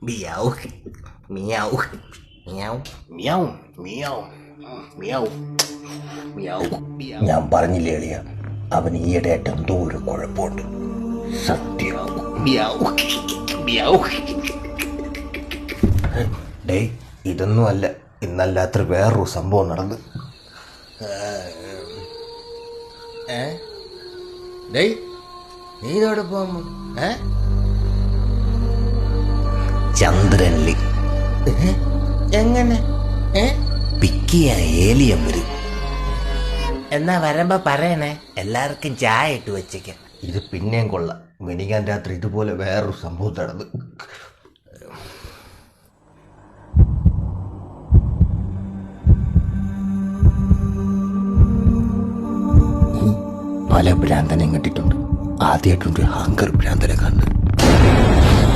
Meow meow meow meow meow meow meow. ഞാൻ പറഞ്ഞില്ലേ എളിയ, അവൻ ഈയിടെയായിട്ട് എന്തോ ഒരു കുഴപ്പമുണ്ട്. സത്യം. Meow meow. ഡേ, ഇതൊന്നും അല്ല, ഇന്നല്ലാത്ത വേറൊരു സംഭവം നടന്ന്. ഡേ, നീ ഇതോടെ പോകുമ്പോ ചന്ദ്രനില് എങ്ങനെ പിക്കിയ ഏലിയം വരും. എന്നാ വരുമ്പോ പറയണേ, എല്ലാവർക്കും ചായ ഇട്ട് വെച്ചേക്കാം. ഇത് പിന്നെയും കൊള്ളാം. മിനിക്കാൻ രാത്രി ഇതുപോലെ വേറൊരു സംഭവം നടന്ന്. പല ഭ്രാന്തനെയും കണ്ടിട്ടുണ്ട്, ആദ്യമായിട്ടുണ്ട് ഹങ്കർ ഭ്രാന്തനെ കാണുന്നത്.